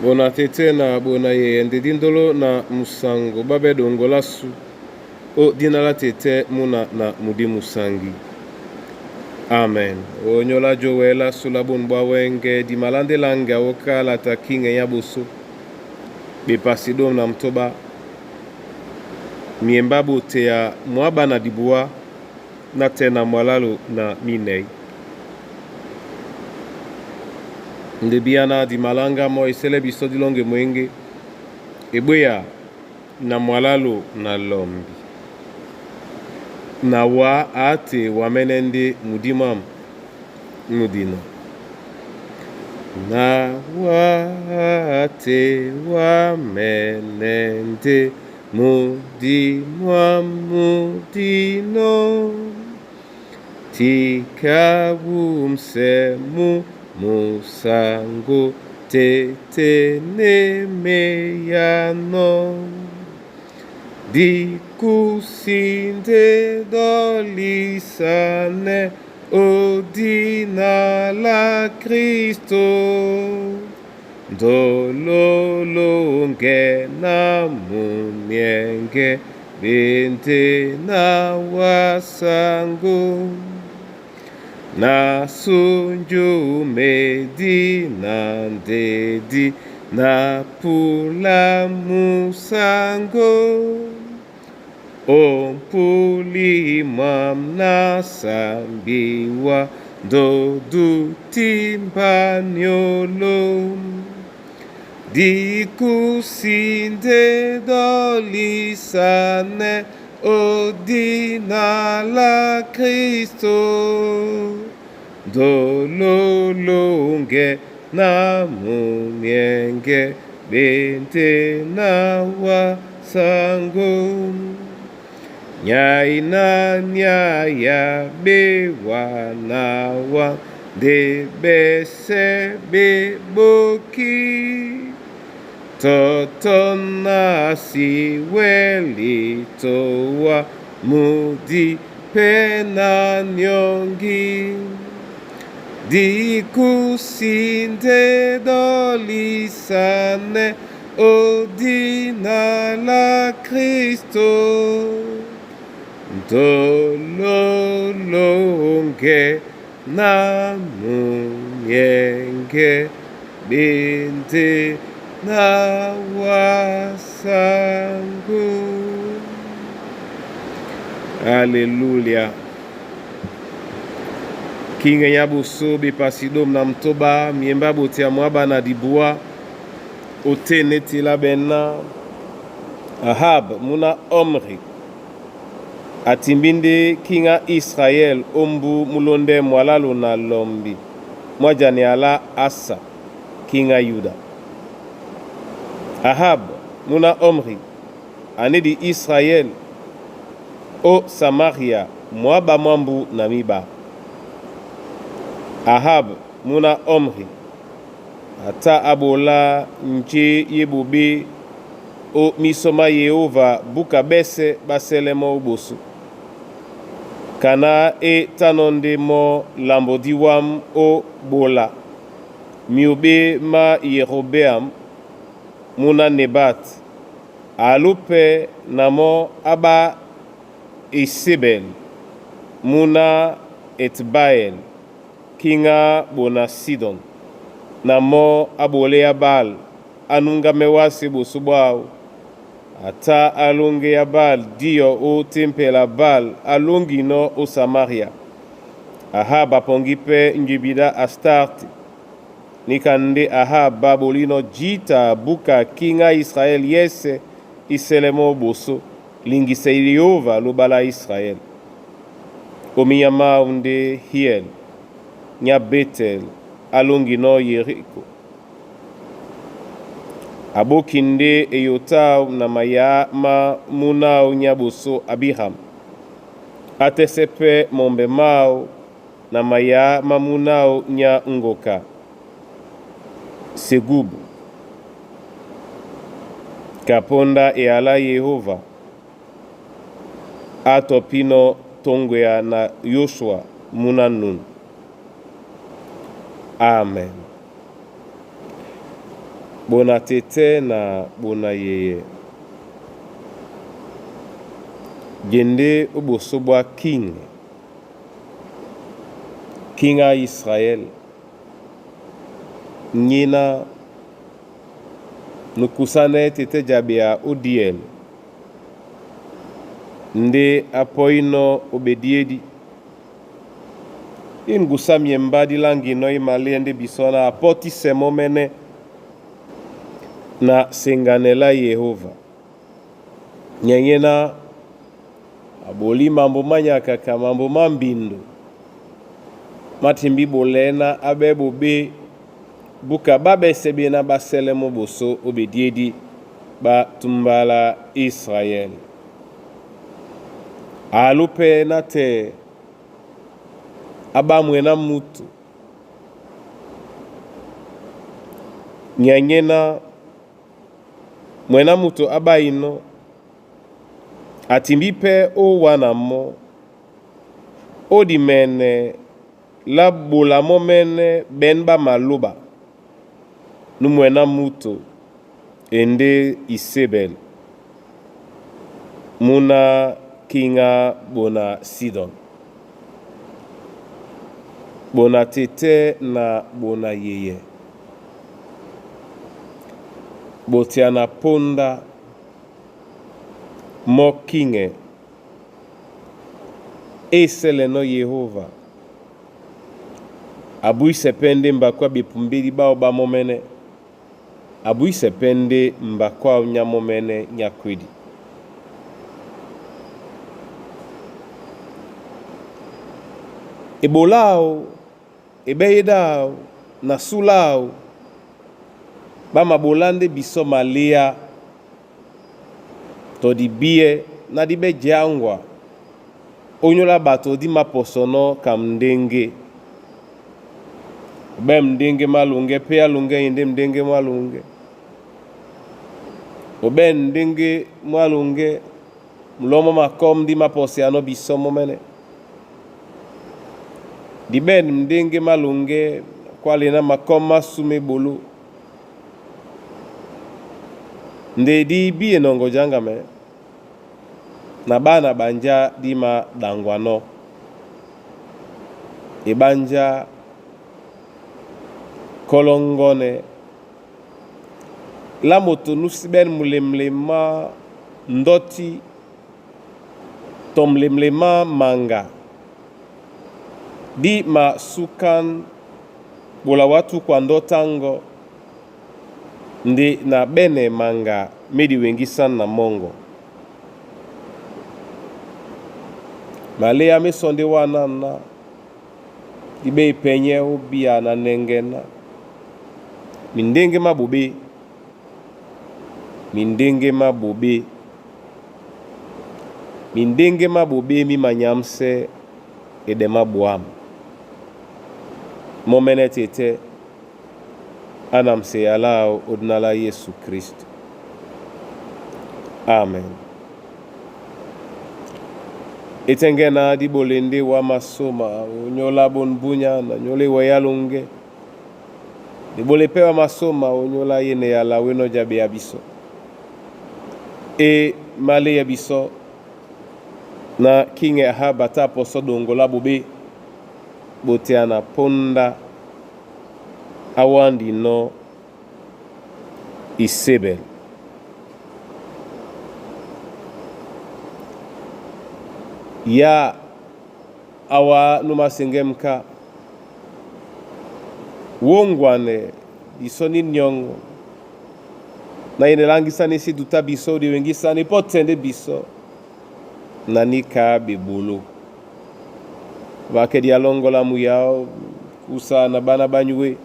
Bona tete na bona ye ndedindolo na musango babe dongolasu o dinala tete muna na mudi musangi. Amen. Onyola jowela sulabun bawenge di malande langa wakala ta kinge yabusu. Bepasidom na mtoba. Miembabu te ya mwaba na dibua na tena mwalalu na minei. Ndebiana di malanga mo isele biso di longe mwenge. Ebuya na mwalalu na lombi. Na wa ate wamenende mudimam mudino. Na wa ate wamenende mudimam mudino. Tikabumsemu musango tete nemeyano. Dikusinde dolisane odina la Kristo. Dololonge na munyenge bente na wasango. Na sunju medina ndedi na pula musango. Ompuli mam na sambiwa dodu timbanyolo. Dikusinde dolisane odina la Kristo. Dololonge na munyenge bente na wasango. Nyai na nyaya bewa na wa de bese beboki. Totona si weli towa mudi pena nyongi. Dikusinde dolisane odina la Kristo. Dololonge na munyenge binte na wasangu. Haleluya. Kinga nyabuso bepasidom na mtoba miemba bote ya mwaba na dibua ote neti la bena. Ahab muna Omri atimbinde kinga Israel ombu mulonde mwalalo na lombi mwajani ala Asa kinga Yuda. Ahab muna Omri anedi Israel o Samaria mwaba mwambu na miba. Ahab muna Omri ata abola nje yebube o misoma Yehova buka bese baselemo ubosu. Kana e tanonde mo lambodiwam o bola. Miube ma Yerobeam muna Nebat. Alupe namo aba Isebel muna Etbael kinga bona Sidon. Namo abole ya Baal anunga mewasi busubwao. Ata alunge ya Baal dio o tempela Baal alungi no o Samaria. Ahab apongipe njibida Astarte. Nikande Ahab babolino jita buka kinga Israel yese iselemo boso lingise Yehova lubala Israel. Omiyama unde Hiel nya Betel alungi no Yeriko. Abokinde eyotao na maya ma munao nyabuso Abiham. Atesepe mombe mao na maya ma munao nya Ngoka. Segubu. Kaponda e ala Yehova. Atopino tongwea na Yoshua munanun. Amen. bona tete na bona yeye. Gende ubosobwa king a Israel. Nyina nukusane tete jabia udiel. Nde apoino obediedi. Ingusa miembadi langi no imaliende bisona apoti semomene na senganela Yehova. Nyanyena aboli mambo manyaka ka mambo mambindo. Matimbi bolena abebo be buka babe sebe na baselemo boso obediedi ba tumbala Israel. Alupe na te aba mwena mutu. Nyanyena mwena mutu aba ino atimbipe o wanamo o di mene la bola momene benba maluba nu mwena mutu ende Isebel muna kinga bona Sidon. Bona tete na bona yeye. Botiana ponda mo kinge esele no Yehova. Abui sepende mbakwa bipumbili bao ba momene. Abui sepende mbakwa nya momene nyakwidi. Ebolao, ebeidao, nasulao, ba mabolande biso malia, to di bie, na di be jangwa, onyola bato di maposono kamdenge. Be mdenge malunge, pea lunge inde mdenge malunge. Obe mdenge malunge, mlomo makom di maposiano biso momene. Di ben mdenge malunge kwa lena makoma sume bolu. Nde di biye nongo janga me. Na bana banja di ma dangwano. E banja kolongone. La moto nusiben mulemlema ndoti tomlemlema manga. Di ma sukan bola watu kwa ndotango ndi na bene manga medi wengisan na mongo. Malea me sonde wana na ibe ipenye ubia na nengena. Mindenge mabubi. Mindenge mabubi. Mindenge mabubi mi manyamse edema buamu. Momene tete anamse alao odnala Yesu Kristo. Amen. Etengena di bolende wa masoma onyola bonbunya na nyole wayalunge. Di bolepewa masoma onyola yene yala weno jabe yabiso. E male yabiso na kinge habata poso dongola bobe. Botiana ponda awandi no Isebel. Ya awa numasengemka wongwane disoni nyongo na inelangisani si duta biso di wengisani potende biso nanika bibulu. Wake dialongola muyao kusa na bana banywe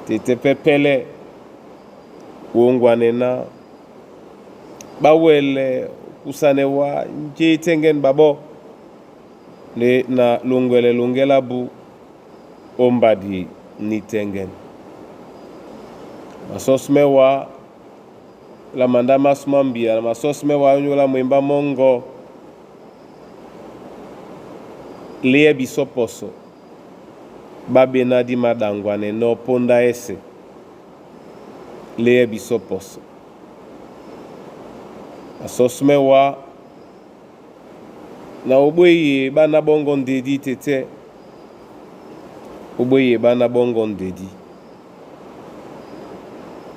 tete pepele wongwanena bawele kusanewa nje tengen babo ne na lungela bu ombadi ni tengen masosmewa la manda masmambia masosmewa nyola mwemba mongo lea bisoposo babe na di madangwane no ponda ese leye biso poso. Asosme wa na oboye bana bongo ndedi tete. Oboye bana bongo ndedi.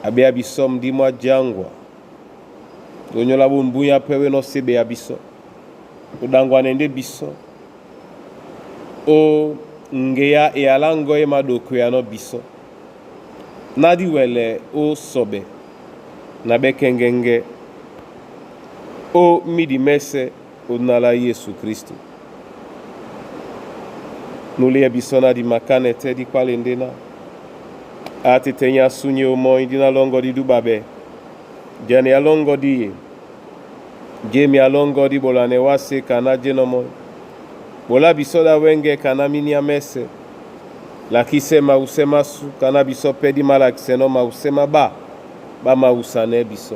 Abe abiso mdimwa jangwa. Donyola mbuya pewe no sebe abiso. Udangwa nende biso. O ngeya e alango e madoko ya no biso. Nadi wele o sobe. Na bekengenge. O midi mese unala Yesu Kristo. Nuli e biso na di makane te di kwa lendena. Ate tenya sunye o mo indina longo di dubabe. Jane ya longo di ye. Jemi ya longo di bolane wase kana jenomo. Bola biso da wenge kana minia mese. Lakise mausema su kana biso pedi malakise no mausema ba mausane biso.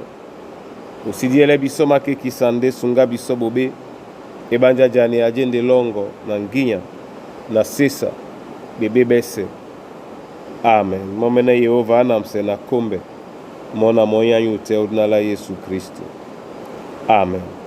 Usidiele biso make kisande sunga biso bobe. Ebanja jane ajende longo na nginya na sesa bebe bese. Amen. Momene Yehova anamse na kombe. Mona moya yute udnala Yesu Kristo. Amen.